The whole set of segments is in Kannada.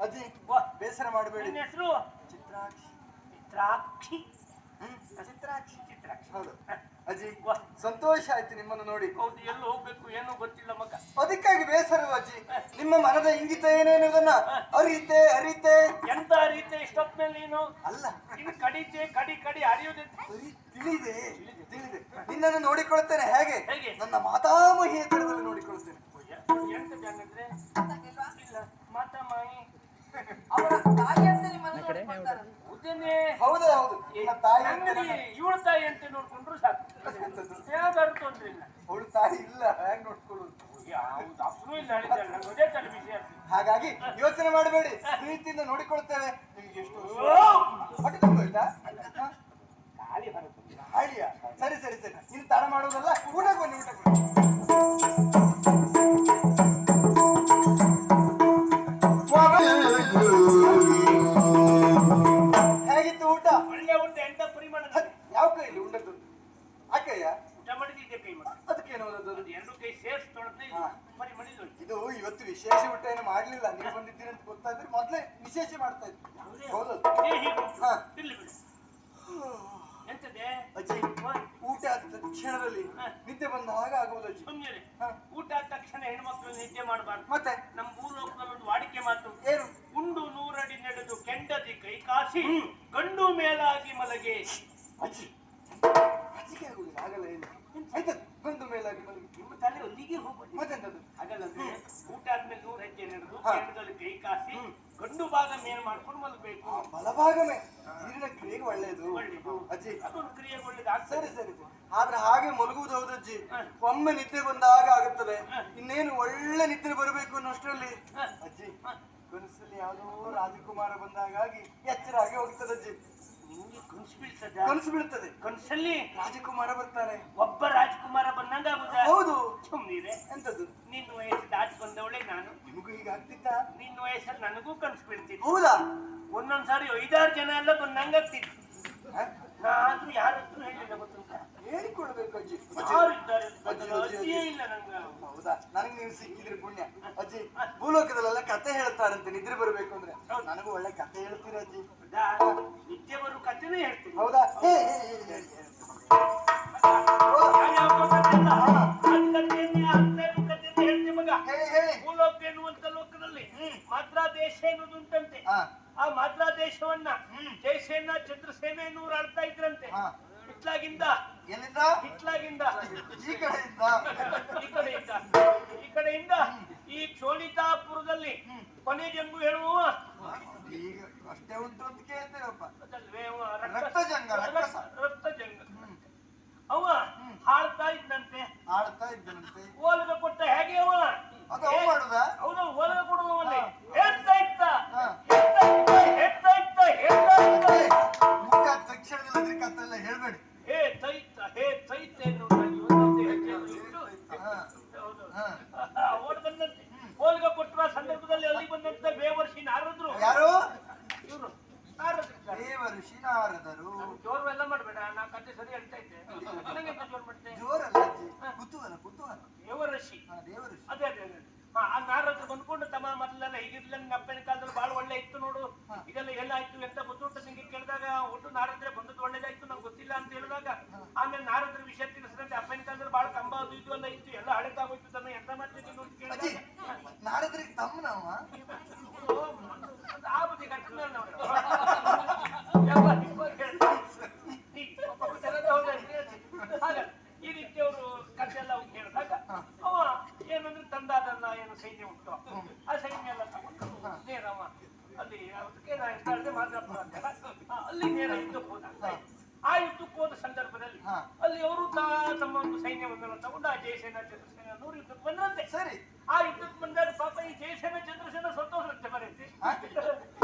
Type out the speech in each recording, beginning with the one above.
ಅಜ್ಜಿ ಬೇಸರ ಮಾಡಬೇಡಿ. ನಿನ್ನ ಹೆಸರು ಚಿತ್ರಾಕ್ಷಿ. ಚಿತ್ರಾಕ್ಷಿ. ಚಿತ್ರಾಕ್ಷಿ. ಚಿತ್ರಾಕ್ಷಿ. ಹೌದು ಅಜ್ಜಿ, ಸಂತೋಷ ಆಯ್ತು ನಿಮ್ಮನ್ನು ನೋಡಿ. ಹೌದು, ಎಲ್ಲಿ ಹೋಗ್ಬೇಕು ಏನೋ ಗೊತ್ತಿಲ್ಲ ಮಗ. ಅದಕ್ಕಾಗಿ ಬೇಸರ ಅಜ್ಜಿ. ನಿಮ್ಮ ಮನದ ಇಂಗಿತ ಏನೇನುದನ್ನ ಅರಿತೆ ಅರಿತೆ. ಎಂತ ಅರಿತೆ ಇಷ್ಟೊತ್ತಿನಲ್ಲಿ ನೀನು? ಅಲ್ಲ, ಇನ್ನು ಕಡಿತೆ ಕಡಿ ಕಡಿ ಅರಿಯುವುದೇ. ತಿಳಿದೆ ತಿಳಿದೆ. ನಿನ್ನನ್ನು ನೋಡಿಕೊಳ್ತೇನೆ. ಹೇಗೆ? ಹೇಗೆ? ನನ್ನ ಮಾತಾಮಹಿಯ ತರದಲ್ಲಿ ನೋಡಿಕೊಳ್ತೇನೆ. ಎಂತ ಜಾನಂದ್ರೆ ಇಲ್ಲ ಮಾತಾಮಹಿ ಅವರ ತಾಯಿ ಅಂತ ನಿಮ್ಮನ್ನು ನೋಡ್ಕೊಳ್ತಾರೆ. ಉದ್ದೇನೆ. ಹೌದು ಹೌದು, ನನ್ನ ತಾಯಿ ಅಂಗಡಿ ಇವಳ ತಾಯಿ ಅಂತ ನೋಡ್ಕೊಂಡ್ರು ಸಾಕು, ಯಾವ್ದಾದ್ರು ತೊಂದ್ರೆ ಇಲ್ಲ. ಅವಳು ತಾಯಿ ಇಲ್ಲ, ಹೇಗೆ ನೋಡ್ಕೊಳ್ಳುದು? ಯಾವ್ದು ಅಪ್ಪನೂ ಇಲ್ಲ ಹೇಳಿದ್ದಾರೆ, ನಂಗೆ ಅದೇ ತಲೆ ವಿಷಯ. ಹಾಗಾಗಿ ಯೋಚನೆ ಮಾಡಬೇಡಿ, ಪ್ರೀತಿಯಿಂದ ನೋಡಿಕೊಳ್ತೇವೆ. ನಿಮ್ಗೆ ಎಷ್ಟು ಹೊಟ್ಟೆ ತುಂಬೋಯ್ತಾ? ಖಾಲಿ ಹೊರತು ಹಾಳಿಯಾ? ಸರಿ ಸರಿ ಸರಿ, ಇನ್ನು ತಡ ಮಾಡುವುದಲ್ಲ, ಊಟಕ್ಕೆ ಬನ್ನಿ, ಊಟಕ್ಕೆ ಬನ್ನಿ. ಹೇಗಿತ್ತು ಊಟ? ಒಳ್ಳೆ ಊಟ. ಎಂತ ಪರಿಮಾಣ? ಯಾವ ಕೈಯಲ್ಲಿ ಉಂಡದ್ದು? ಆ ಕೈಯ? ಊಟ ಮಾಡಿದ್ದೆ ಕೈ ಮಾಡಿ. ಅದಕ್ಕೇನು ಓದದ್ದು? ಅದು ಎರಡು ಕೈ ಸೇರ್ಸ್ ತೊಳೆದ್ರೆ ಪರಿಮಳ ಇಲ್ಲ. ಇದು ಇವತ್ತು ವಿಶೇಷ ಊಟ ಏನು ಮಾಡ್ಲಿಲ್ಲ. ನೀವು ಬಂದಿದ್ದೀರಿ ಅಂತ ಗೊತ್ತಾದ್ರೆ ಮೊದ್ಲೇ ವಿಶೇಷ ಮಾಡ್ತಾ ಇದ್ವಿ. ಹೌದು. ಇಲ್ಲಿ ಬಿಡು. ಎಂತದೆ ಅಜ್ಜಿ, ಊಟ ಆದ ತಕ್ಷಣದಲ್ಲಿ ನಿದ್ದೆ ಬಂದ ಹಾಗೆ ಆಗುವುದು ಅಜ್ಜಿ. ಸುಮ್ಮನೆ ಊಟ ಆದ ತಕ್ಷಣ ಹೆಣ್ಮಕ್ಳು ನಿದ್ದೆ ಮಾಡಬಾರ್ದು. ಮತ್ತೆ ನಮ್ಮ ಭೂಲೋಕದಲ್ಲಿ ಒಂದು ವಾಡಿಕೆ ಮಾತು. ಏನು? ಉಂಡು 100 ಅಡಿ ನಡೆದು ಕೆಂಡದಿ ಕೈ ಕಾಸಿ ಗಂಡು ಮೇಲಾಗಿ ಮಲಗೆ. ಅಜ್ಜಿ, ಅಜ್ಜಿಗೆ ಆಗುದಿಲ್ಲ, ಆಗಲ್ಲ. ಏನು ಆಯ್ತು, ಗಂಡು ಮೇಲಾಗಿ ಮಲಗಿ. ನಿಮ್ಮ ತಲೆ ಅಲ್ಲಿಗೆ ಹೋಗ್ಬೋದು. ಮತ್ತೆಂತದ್ದು? ಹಾಗಲ್ಲ, ಊಟ ಆದ್ಮೇಲೆ 100 ಹೆಜ್ಜೆ ನಡೆದು ಕೆಂಡದಲ್ಲಿ ಕೈ ಕಾಸಿ ಗಂಡು ಭಾಗ ಮೇಲ್ ಮಾಡ್ಕೊಂಡು ಮಲಗಬೇಕು. ಬಲಭಾಗವೇ ನೀರಿನ ಕ್ರಿಯೆಗೆ ಒಳ್ಳೆಯದು ಅಜ್ಜಿ. ಅದೊಂದು ಕ್ರಿಯೆ ಒಳ್ಳೇದಾಗ್ತದೆ. ಸರಿ ಸರಿ ಸರಿ. ಆದ್ರೆ ಹಾಗೆ ಮಲಗುವುದು ಹೌದು ಅಜ್ಜಿ. ಒಮ್ಮೆ ನಿದ್ದೆ ಬಂದಾಗ ಆಗುತ್ತದೆ, ಇನ್ನೇನು ಒಳ್ಳೆ ನಿದ್ರೆ ಬರಬೇಕು ಅನ್ನೋಷ್ಟರಲ್ಲಿ ಅಜ್ಜಿ ಕನಸಲ್ಲಿ ಯಾವುದೋ ರಾಜಕುಮಾರ ಬಂದಾಗಾಗಿ ಎಚ್ಚರ ಆಗಿ ಹೋಗ್ತದೆ ಅಜ್ಜಿ. ನಿಮ್ಗೆ ಕನಸು ಬೀಳ್ತದ? ಕನಸು ಬೀಳ್ತದೆ. ಕನಸಲ್ಲಿ ರಾಜಕುಮಾರ ಬರ್ತಾನೆ. ಒಬ್ಬ ರಾಜಕುಮಾರ ಬಂದಂಗ ಆಗುದ? ಹೌದು. ಸುಮ್ಮನಿರೆ. ಎಂತದ್ದು? ನಿನ್ನ ವಯಸ್ಸು ದಾಟಿ ಬಂದವಳೆ ನಾನು. ನಿಮಗೂ ಈಗ ಆಗ್ತಿತ್ತ? ನಿನ್ನ ವಯಸ್ಸಲ್ಲಿ ನನಗೂ ಕನಸು ಬೀಳ್ತಿತ್ತು. ಹೌದಾ? ಒಂದೊಂದ್ಸಾರಿ 5-6 ಜನ ಎಲ್ಲ ಬಂದಂಗ ಆಗ್ತಿತ್ತು. ನಾದ್ರೂ ಯಾರ ಹತ್ರ ಹೇಳಿಲ್ಲ ಗೊತ್ತುಂಟ? ಹೇಳಿಕೊಡ್ಬೇಕು ಅಜ್ಜಿ. ಯಾರಿದ್ದಾರೆ ಅಜ್ಜಿಯೇ ಇಲ್ಲ ನಂಗೆ. ಹೌದಾ? ನನಗೆ ನೀವು ಸಿಕ್ಕಿದ್ರೆ ಪುಣ್ಯ ಅಜ್ಜಿ. ಭೂಲೋಕದಲ್ಲೆಲ್ಲ ಕತೆ ಹೇಳ್ತಾರಂತೆ ನಿದ್ರೆ ಬರಬೇಕು ಅಂದ್ರೆ. ನನಗೂ ಒಳ್ಳೆ ಕತೆ ಹೇಳ್ತೀರ ಅಜ್ಜಿ. ನಿದ್ದೆ ಬರೋ ಕಥೆನೇ ಹೇಳ್ತೀನಿ. ಹೌದಾ? ಭೂಲೋಕ ಎನ್ನುವಂತ ಲೋಕದಲ್ಲಿ ಮಾದ್ರಾ ದೇಶ ಎನ್ನುವುದುಂಟಂತೆ. ಆ ಮಾದ್ರಾ ದೇಶವನ್ನ ಜಯಸೇನ ಚಂದ್ರಸೇನ ಎನ್ನುವರು ಆಳ್ತಾ ಇದ್ರಂತೆ. ಹಿಟ್ಲಾಗಿಂದ ಎಲ್ಲಿಂದ? ಹಿಟ್ಲಾಗಿಂದ ಈ ಕಡೆಯಿಂದ. ಈ ಕಡೆಯಿಂದ ಈ ಚೋಳಿತಾಪುರದಲ್ಲಿ ಕೊನೆ ಜಂಗು ಹೇಳುವ ಈಗ ಅಷ್ಟೇ ಉಂಟು ಅಂತ ಕೇಳ್ತೇವಪ್ಪ. ರಕ್ತಜಂಗ. ಅವ ಹಾಳ್ತಾ ಇದ್ದಂತೆ. ಆಡ್ತಾ ಇದ್ದನಂತೆ. ಓಲಗ ಕೊಟ್ಟ ಹೇಗೆ ಅವ ಅದು ಅವ ಮಾಡುದ? ಹೌದು, ಓಲಗ ಕೊಡುವಲ್ಲಿ ಹೇಳ್ತಾ ಇತ್ತ. ಮುಖ ತಕ್ಷಣದಲ್ಲಿ ಕತ್ತೆಲ್ಲ ಹೇಳ್ಬೇಡಿ. ಹೇ ತೈತ ಎನ್ನುವುದಾಗಿ ಒಂದೊಂದು ಹೆಜ್ಜೆಯನ್ನು ಇಟ್ಟು ಓಡ್ ಬಂದಂತೆ. ಓಲಗ ಕೊಟ್ಟುವ ಸಂದರ್ಭದಲ್ಲಿ ಅಲ್ಲಿ ಬಂದಂತ ಬೇವರ್ಷಿ ನಾರದ್ರು. ಯಾರು? ಇವರು ನಾರದ್ರು. ದೇವಋಷಿ ನಾರದರು. ಜೋರು ಎಲ್ಲ ಮಾಡ್ಬೇಡ, ನಾ ಕತೆ ಸರಿ ಹೇಳ್ತಾ ಇದ್ದೆ. ನನಗೆ ಜೋರು ಮಾಡ್ತೇನೆ. ಜೋರಲ್ಲ ಅಜ್ಜಿ, ಕುತೂಹಲ ಕುತೂಹಲ. ದೇವಋಷಿ. ದೇವಋಷಿ. ಅದೇ ಅದೇ ಅದೇ. ಆ ನಾರದ್ರು ಬಂದ್ಕೊಂಡು ತಮ್ಮ ಮೊದಲೆಲ್ಲ ಹೀಗಿರ್ಲಿಲ್ಲ, ನಿಮ್ಮ ಅಪ್ಪನ ಕಾಲದಲ್ಲಿ ಬಹಳ ಒಳ್ಳೆ ಇತ್ತು ನೋಡು, ಇದೆಲ್ಲ ಎಲ್ಲ ಆಯ್ತು ಎಂತ ಗೊತ್ತುಂಟು ನಿಂಗೆ ಕೇಳಿದಾಗ ಒಟ್ಟು ನಾರದ್ರೆ ಬಂದದ್ದು ಒಳ್ಳೇದಾಯ್ತು ನಂಗೆ ಗೊತ್ತಿಲ್ಲ ಅಂತ ಹೇಳಿದಾಗ ಆಮೇಲೆ ನಾರದ್ರ ವಿಷಯ ತಿಳಿಸಿದಂತೆ ಅಪ್ಪನ ಕಾಲದಲ್ಲಿ ಬಹಳ ಕಂಬ ಅದು ಇದು ಎಲ್ಲ ಇತ್ತು, ಎಲ್ಲ ಹಳೆದಾಗೋಯ್ತು ತಮ್ಮ ಎಂತ ಮಾಡ್ತೀನಿ ಅಂತ ಕೇಳಿದಾಗ ನಾರದ್ರಿಗೆ ತಮ್ಮನವ ಆ ಬುದ್ಧಿ ಕಟ್ಟಿಲ್ಲ ನಾವು. ಹಾಗ ಈ ರೀತಿ ಅವರು ಕಥೆ ಎಲ್ಲ ಹೇಳಿದಾಗ ಅವ ಏನಂದ್ರೆ ತಂದಾದನ್ನ ಏನು ಸೈನ್ಯ ಉಂಟು ಆ ಸೈನ್ಯ ಎಲ್ಲ ತಗೊಂಡು ನೇರವ ಅಲ್ಲಿ ಅದಕ್ಕೆ ಮಾದ್ರಾಪುರ ಅಂತಲ್ಲ, ಅಲ್ಲಿ ನೇರ ಯುದ್ಧಕ್ಕೆ ಹೋದ. ಆ ಯುದ್ಧಕ್ಕೆ ಹೋದ ಸಂದರ್ಭದಲ್ಲಿ ಅಲ್ಲಿ ಅವರು ತಮ್ಮ ಒಂದು ಸೈನ್ಯವನ್ನೆಲ್ಲ ತಗೊಂಡು ಆ ಜಯಸೇನ ಚಂದ್ರಸೇನ 100 ಯುದ್ಧಕ್ಕೆ ಬಂದ್ರಂತೆ. ಸರಿ. ಆ ಯುದ್ಧಕ್ಕೆ ಬಂದಾಗ ಪಾಪ ಈ ಜಯಸೇನ ಚಂದ್ರಸೇನ ಸತ್ತೋದ್ರಂತೆ ಬರುತ್ತೆ.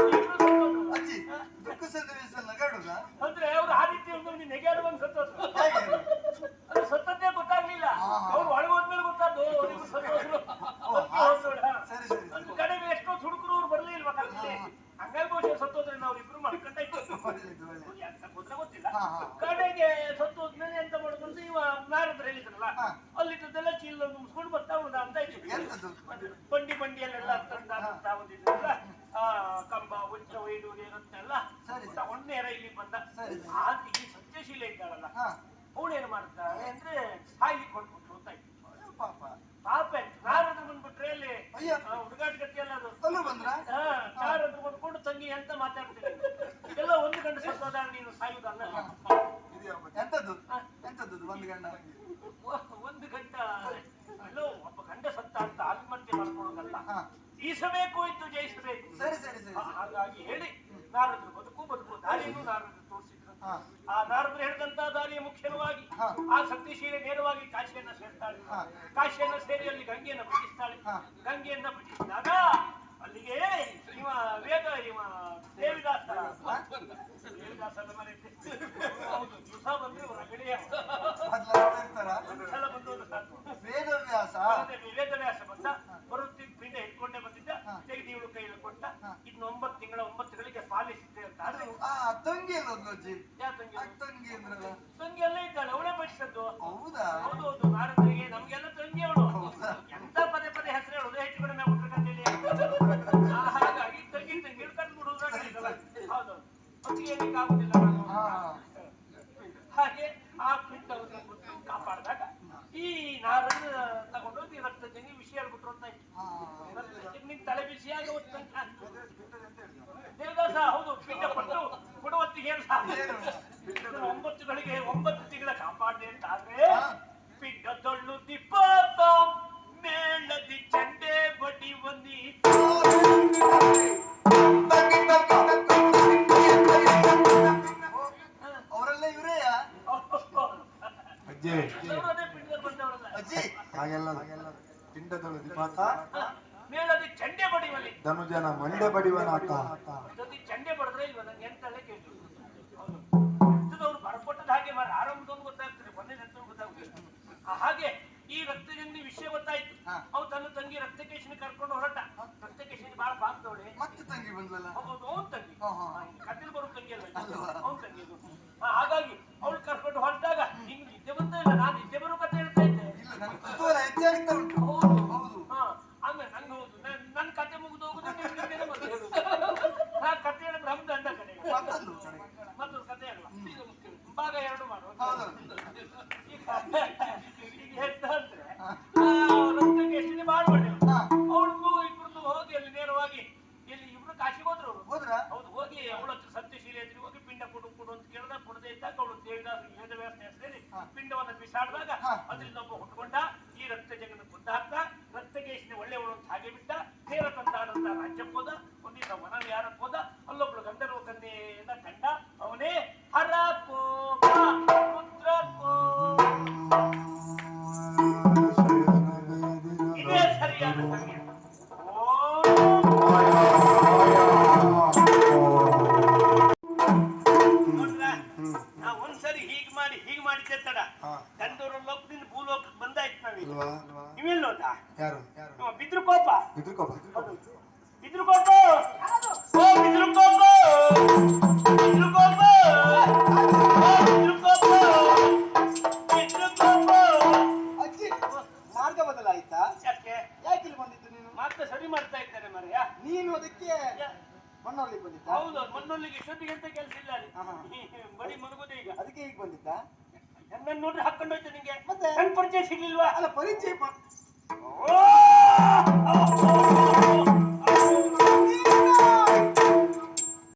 ಅಜ್ಜಿ, ದುಃಖ ಸನ್ನಿವೇಶ ನಗಾಡುದ? ಅಂದ್ರೆ ಅವ್ರು ಆ ರೀತಿ ಒಂದು ನೆಗೆಯಾಡುವಂತ ಸತ್ತೋದ್ರು. ಅದು ಸತ್ತದ್ದೇ ಗೊತ್ತಾಗ್ಲಿಲ್ಲ, ಅವ್ರು ಒಳಗೋದ್ಮೇಲೆ ಗೊತ್ತಾದ್ದು ಅವರಿಗೂ ಸತ್ತೋದ್ರು. ಕಡೆಗೆ ಎಷ್ಟೋ ಹುಡುಗರು ಅವ್ರು ಬರ್ಲಿಲ್ವಾ ಕಲ್ಪನೆ, ಹಂಗಾಗಿ ಬಹುಶಃ ಸತ್ತೋದ್ರಿಂದ ಅವ್ರಿಬ್ರು ಮಾಡ್ಕೊಂಡಾಯ್ತು. ಗೊತ್ತಿಲ್ಲ. ಕಡೆಗೆ ಸತ್ತೋದ್ಮೇಲೆ ಎಂತ ಮಾಡುದು ಅಂತ ಇವ ನಾರದ್ರು ಹೇಳಿದ್ರಲ್ಲ, ಅಲ್ಲಿದ್ದೆಲ್ಲ ಚೀಲ ಮುಗಿಸ್ಕೊಂಡು ಬರ್ತಾ ಉಳ್ದ ಅಂತ ಇದ್ವಿ. ಬಂಡಿಯಲ್ಲೆಲ್ಲ ತಂದ ಬಂದಿದ್ರಲ್ಲ ಇವತ್ತೆಲ್ಲ ಸರಿ, ಸರಿ. ಒಣ್ಣೆರ ಇಲ್ಲಿ ಬಂದ ಸರಿ. ಆತ ಈ ಸತ್ಯಶೀಲ ಇದ್ದಾಳಲ್ಲ ಹಾ ಅವಳೇನು ಮಾಡ್ತಾಳೆ ಅಂದ್ರೆ ಸಾಯ್ಲಿಕ್ಕೆ ಹೊಂದ್ಬಿಟ್ರು ಅಂತ ಇತ್ತು. ಅಯ್ಯೋ ಪಾಪ ಪಾಪ ನಾರದ್ರು ಬಂದ್ಬಿಟ್ರೆ ಅಲ್ಲಿ ಅಯ್ಯೋ ಹುಡುಗಾಟ ಗತಿ ಎಲ್ಲ ಅದು ಅಲ್ಲೂ ಬಂದ್ರ ನಾರದ್ರು ಬಂದ್ಕೊಂಡು ತಂಗಿ ಎಂತ ಮಾತಾಡ್ತೀನಿ ಇದೆಲ್ಲ ಒಂದು ಗಂಟೆ ಸತ್ತೋದ ನೀನು ಸಾಯುವುದಲ್ಲ. ಎಂತದ್ದು ಎಂತದ್ದು ಒಂದು ಗಂಡ ಒಂದು ಗಂಟ ಅಲ್ಲೋ ಒಬ್ಬ ಗಂಡ ಸತ್ತ ಅಂತ ಆತ್ಮಹತ್ಯೆ ಮಾಡ್ಕೊಳ್ಳೋದಲ್ಲ, ಹಾ ಈಸಬೇಕು ಇತ್ತು ಜಯಿಸಬೇಕು. ಸರಿ ಸರಿ ಸರಿ ಹಾಗಾಗಿ ಹೇಳಿ ನಾರದ್ರು ಬದುಕು ದಾರಿಯನ್ನು ನಾರದ್ರು ತೋರಿಸಿದ್ರು. ಹಾ ಆ ನಾರದ್ರು ಹೇಳಿದಂತ ದಾರಿಯ ಮುಖ್ಯವಾಗಿ ಹಾ. ಆ ಸತ್ಯಶೀಲೆ ನೇರವಾಗಿ ಕಾಶಿಯನ್ನ ಸೇರ್ತಾಳೆ. ಹಾ. ಕಾಶಿಯನ್ನ ಸೇರಿ ಅಲ್ಲಿ ಗಂಗೆಯನ್ನ ಭಜಿಸ್ತಾಳೆ. ಹಾ. ಗಂಗೆಯನ್ನ ಭಜಿಸಿದಾಗ ಅಲ್ಲಿಗೆ ಇವ ದೇವಿದಾಸ ದೇವಿದಾಸನ ಮನೆ ಹೌದು ದಿವಸ ಬಂದ್ರೆ ಹೊರಗಡೆಯ ಇರ್ತಾರ ಒಂದ್ಸಲ ಬಂದವರು ಸಾಕು. ವೇದವ್ಯಾಸ ವೇದವ್ಯಾಸ ಬಂದ ಬರುತ್ತಿದ್ದ ಪಿಂಡ ಇಟ್ಕೊಂಡೇ ಬಂದಿದ್ದ. ಹಾ. ತೆಗೆದು ಇವಳು ಕೈಯಲ್ಲಿ ಕೊಟ್ಟ. ಹಾ. ಇನ್ನು 9 ತಿಂಗಳ 9ಗಳಿಗೆ ಪಾಲಿಸಿದ್ದೆ ಅಂತ ಆದ್ರೆ ತಂಗಿ ಎಲ್ಲ ಒಂದು ಅಜ್ಜಿ ಯಾ ತಂಗಿ ತಂಗಿ ಅಂದ್ರಲ್ಲ ತಂಗಿ ಎಲ್ಲ ಇದ್ದಾಳೆ, ಅವಳೇ ಬಡಿಸದ್ದು. ಹೌದಾ ಹೌದು ಹೌದು ನಾರದರಿಗೆ ನಮ್ಗೆಲ್ಲ ತಂಗಿ ಅವಳು. ಹೌದಾ? ಎಂತ ಪದೇ ಪದೇ ಹೆಸರು ಹೇಳೋದು ಹೆಚ್ಚು ಕಡಿಮೆ ಹುಟ್ಟುಕಂತೇಳಿ ಹಾಗಾಗಿ ತಂಗಿ ಕರ್ದ್ಬಿಡುದು ಹೌದು ಹೊತ್ತಿಗೆ ಆಗುದಿಲ್ಲ ನಾನು. ಹಾ ಹಾಗೆ ಆ ಪಿಂಡವನ್ನು ಕಾಪಾಡಿದಾಗ ಈ ನಾರನ್ನ ತಗೊಂಡೋಗಿ ರಕ್ತ ಜನಿ ವಿಷಯ ಹೇಳ್ಬಿಟ್ರು ಅಂತ ಇತ್ತು. ನಿನ್ ತಲೆ ಬಿಸಿಯಾಗ ದೇವದಾಸ ಹೌದು ಪಿಂಡ ಕೊಟ್ಟು ಕೊಡುವತ್ತಿಗೆ 9 ಗಳಿಗೆ 9 ತಿಂಗಳ ಕಾಪಾಡಿದೆ ಅಂತ ಆದ್ರೆ ಪಿಂಡ ತೊಳ್ಳು ದಿಪ್ಪಾತ ಮೇಳದಿ ಚಂಡೆ ಬಡಿ ಬಂದಿ ಅವರೆಲ್ಲ ಇವರೇ ಅಜ್ಜಿ ಅದೇ ಪಿಂಡದಲ್ಲಿ ಬಂದವರಲ್ಲ. ಅಜ್ಜಿ ಹಾಗೆಲ್ಲ ಪಿಂಡದಳು ದಿಪಾತ ಮೇಳದಿ ಚಂಡೆ ಬಡಿವಲ್ಲಿ ಧನುಜನ ಮಂಡೆ ಬಡಿವನಾತ ಜೊತೆ ಚಂಡೆ ಬಡಿದ್ರೆ ಇಲ್ವ ನಂಗೆ ಎಂತಲ್ಲೇ ಕೇಳಿದ್ರು. ಅವ್ರು ಬರ್ಕೊಟ್ಟದ ಹಾಗೆ ಮಾರ ಆರಂಭದೊಂದು ಗೊತ್ತಾಗ್ತದೆ, ಮೊನ್ನೆ ನೆಂತ ಗೊತ್ತಾಗ್ತದೆ. ಹಾಗೆ ಈ ರಕ್ತಜನ್ಯ ವಿಷಯ ಗೊತ್ತಾಯ್ತು. ಹಾ. ಅವ್ ತನ್ನ ತಂಗಿ ರಕ್ತಕೇಶಿನಿ ಕರ್ಕೊಂಡು ಹೊರಟ. ರಕ್ತಕೇಶಿನಿ ಬಾಳ ಬಾಗ್ದವಳೆ. ಮತ್ತೆ ತಂಗಿ ಬಂದ್ಲಲ್ಲ ಹೌದು ಅವ್ನ್ ತಂಗಿ. ಹಾ, ಹಾ. ಕತ್ತಿಲ್ ಬರೋ ತಂಗಿ ಅಲ್ಲ ಅಲ್ವಾ? ಅವ್ನ್ ತಂಗಿ ಅದು. ಹಾಗಾಗಿ ಅವಳು ಕರ್ಕೊಂಡು ಹೊರಟಾಗ ನಿಂಗೆ ನಿದ್ದೆ ಬಂದ ಇಲ್ಲ, ನಾನು ನಿದ್ದೆ ಬರೋ ಕತೆ ಹೇಳ್ತಾ ಇದ್ದೆ. ಇಲ್ಲ ನನ್ನ ಕುತೂಹಲ ಹೆಚ್ಚಾಗ್ತಾ ಉಂಟು ಹೌದು ಹೌದು ಹಾ ಆಮೇಲೆ ನಂಗೆ ಹೌದು ನನ್ನ ಕತೆ ಮುಗಿದು ಹೋಗುದು ನಿಮ್ಗೆ ಮತ್ತೆ ಹೇಳುದು. ನಾ ಕತೆ ಹೇಳಿ ಬ್ರಹ್ಮ ಅಂದ ಕಡೆ ಮತ್ತೊಂದು ಕಡೆ. ಮತ್ತೊಂದು ಕತೆ ಹೇಳುವ ಭಾಗ 2 ಮಾಡುವ. ಹೌದು ಈಗ ಹೆದ್ದ ಅಂದ್ರೆ ರಕ್ತಕ್ಕೆ ಎಷ್ಟಿದೆ ಮಾಡ್ಬೇಡಿ ಹಾ ಅವಳು ಇಬ್ರದ್ದು ಹೋಗಿ ಅಲ್ಲಿ ನೇರವಾಗಿ ಇಲ್ಲಿ ಇಬ್ರು ಕಾಶಿಗೆ ಹೋದ್ರು ಅವರು. ಹೋದ್ರ ಹೌದು ಹೋಗಿ ಅವಳ ಹತ್ರ ಸತ್ಯಶೀಲೆ ಎದುರು ಹೋಗಿ ಪಿಂಡ ಕೊಡು ಅಂತ ಕೇಳಿದ ಕೊಡದೆ ಇದ್ದಾಗ ಅವಳು ದೇವಿದಾಸ ವೇದವ್ಯಾಸ ಹೆಸರಲ್ಲಿ ಪಿಂಡವನ್ನು ಬಿಸಾಡಿದಾಗ ಅದರಿಂದ ಒಬ್ಬ ಹುಟ್ಕೊಂಡ. ಈ ರಕ್ತ ಜಗನ ಕೊಂದು ಹಾಕ್ತ ರಕ್ತಕೇಶಿನ ಒಳ್ಳೆಯವಳು ಅಂತ ಹಾಗೆ ಬಿಟ್ಟ. ನೇರ ತಂದಾಡಂತ ರಾಜ್ಯಕ್ಕೆ ಹೋದ. ಒಂದಿನ ವನವಿಹಾರಕ್ಕೆ ಹೋದ. ಅಲ್ಲೊಬ್ಳು ಗಂಧರ್ವ ಕನ್ಯೆಯನ್ನ ಕಂಡ. ಅವನೇ ಹರ ಕೋಪ ರುದ್ರ ಇದೇ ಸರಿಯಾದ ಸಮಯ. ನಾ ಒಂದ್ಸರಿ ಹೀಗ್ ಮಾಡಿದ್ದೆ ತಡ ಗಂಧರ್ವ ಲೋಕದಿಂದ ಭೂಲೋಕಕ್ಕೆ ಬಂದಾಯ್ತು ನಾವೀಗ. ನೀವೆಲ್ಲ ಹೋದ ಯಾರು ಬಿದ್ರು ಕೋಪ ಬಿದ್ರುಕೋಪ ಬಿದ್ರು ಕೋಪ ಓ ಬಿದ್ರು ಕೋಪ ಬಿದ್ರು ಕೋಪ ಬಿದ್ರು ಕೋಪ ಬಿದ್ರು ಕೋಪ. ಅಜ್ಜಿ ಮಾರ್ಗ ಬದಲಾಯ್ತಾ ಯಾಕೆ ಯಾಕೆ ಇಲ್ಲಿ ಬಂದಿದ್ದು ನೀನು ಮತ್ತೆ ಸರಿ ಮಾಡ್ತಾ ಇದ್ದಾರೆ ಮರೆಯ. ನೀನು ಅದಕ್ಕೆ ಮಣ್ಣಲ್ಲಿ ಬಂದಿದ್ದ ಹೌದು ಮಣ್ಣೊಲ್ಲಿಗೆ ಇಷ್ಟೊತ್ತಿಗೆ ಎಂತ ಕೆಲಸ ಇಲ್ಲ ಅಲ್ಲಿ. ಬಡಿ ಮಲಗುದೇ ಈಗ. ಅದಕ್ಕೆ ಈಗ ಬಂದಿದ್ದ ನನ್ನನ್ನು ನೋಡ್ರಿ ಹಾಕೊಂಡು ಹೋಯ್ತು ನಿಂಗೆ. ಮತ್ತೆ ನನ್ ಪರಿಚಯ ಸಿಗ್ಲಿಲ್ವಾ? ಅಲ್ಲ ಪರಿಚಯ ಓ